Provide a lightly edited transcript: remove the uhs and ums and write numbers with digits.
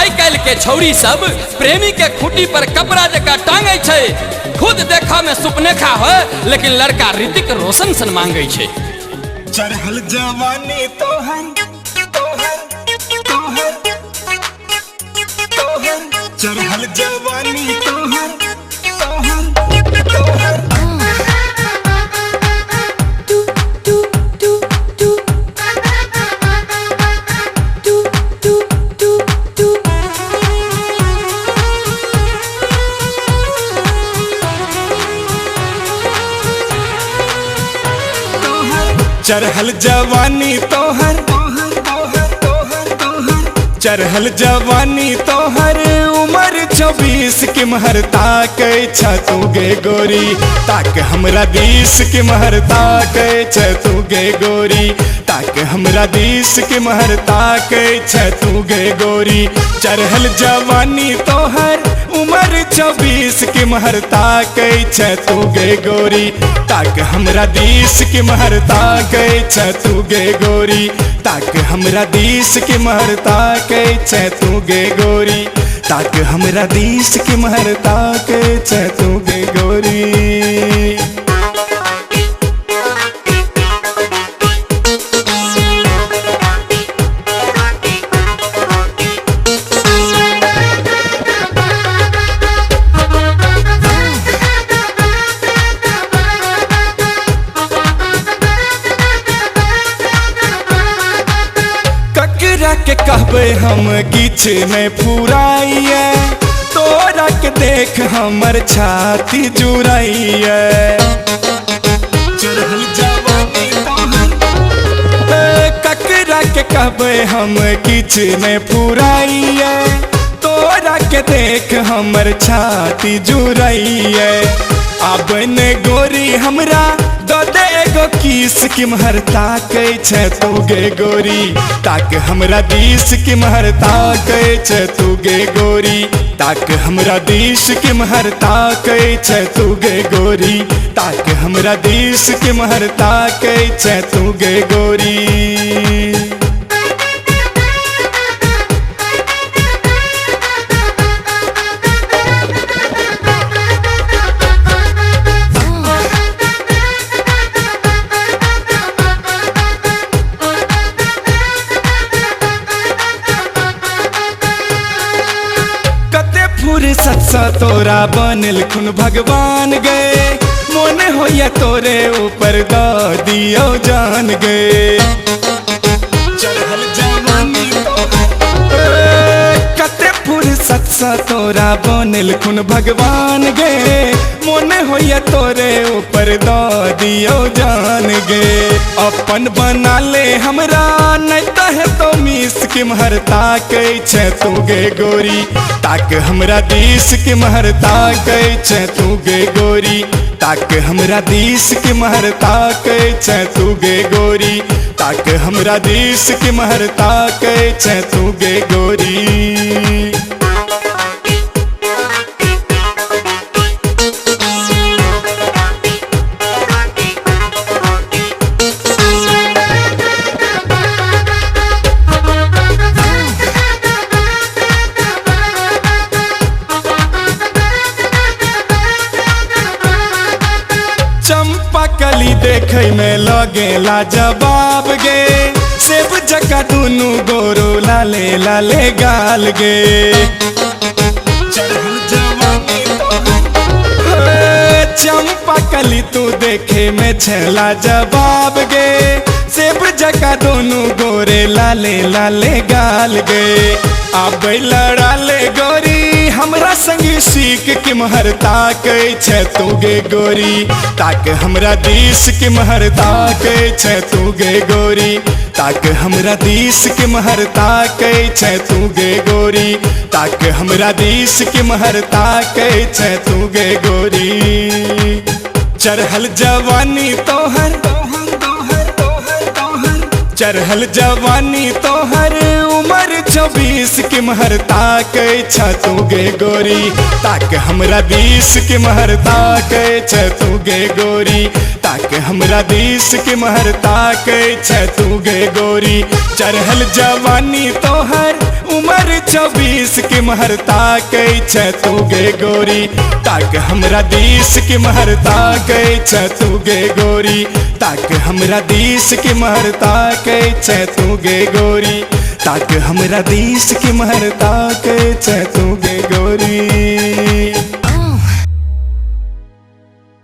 आइ काल्हि के छौरी सब प्रेमी के खूंटी पर कपड़ा जका टांगे छे। खुद देखा में सुपनेखा हो लेकिन लड़का ऋतिक रोशन सन मांगे छे। चढ़ल जवानी तोहर तोहर तोहर तोहर चढ़ल जवानी तोहर तोहर तोहर चढ़ल जवानी तोहर चढ़ल जवानी तोहर उम्र 24 के महरता के तू गे गोरी ताक हमरा 20 के महरता के तू गे गोरी ताक हमरा 20 के महरता के तू गे गोरी। चढ़ल जवानी तोहर उम्र 24 के महरता के तू गे गोरी ताक हमरा 20 के महरता के तू गे गोरी ताक हमरा 20 के महरता के तू गे गोरी ताक हमरा 20 के महरता के तू गे गोरी। के कहबे हम किछ नहीं फुराइए तोरा के देख हमर छाती जुड़ाइए। चढ़ल जवानी ककरा के कहबे हम किछ नहीं फुराइए तोरा के देख हमर छाती जुड़ाइए। अब ने गोरी हमरा दो दे एगो किस की महरता के तू गे गोरी ताक हमरा 20 की महरता के तू गे गोरी ताक हमरा 20 की महरता के तू गे गोरी ताक हमरा 20 की महरता के तू गे गोरी। सत्सा तोरा बनल खुन भगवान गए मोन होया तोरे ऊपर द दियो जान गए। चढ़ल जवानी कते फुर्सत सा तोरा बनल खुन भगवान गए मोन होया तोरे ऊपर द दियो जान गए। अपन बना ले हमरा नहीं तो है तो मिस के महरता के तू गे गोरी ताक हमरा 20 के महरता के तू गे गोरी ताक हमरा 20 के महरता के तू गे गोरी ताक हमरा 20 के महरता के तू गे गोरी। चंपा कली देखे में लगेला जवाब गे सेब जका दुनू गोरो लाले लाले गाल गे। चंपा कली तू देखे में छला जवाब गे सेब जका दोनों गोरे लाले लाले गाल गे। अब लड़ा ले गोरी हमरा संगी सीख के महरता के तू गे गोरी ताक हमरा 20 के महरता के तू गे गोरी ताक हमरा 20 के महरता के तू गे गोरी ताक हमरा 20 के महरता के तू गे गोरी। चढ़ल जवानी तोहर चढ़ल जवानी तोहर उम्र 24 के महरता के तू गे गोरी ताक हमरा 20 के महरता के तू गे गोरी ताक हमरा 20 के महरता के तू गे गोरी। चढ़ल जवानी तोहर उम्र 24 के महरता कई छ तू गे गोरी ताक हमरा देश के महरता कई छ तू गे गोरी ताक हमरा देश के महरता कई छ तू गे गोरी ताक हमरा देश के महरता कई छ तू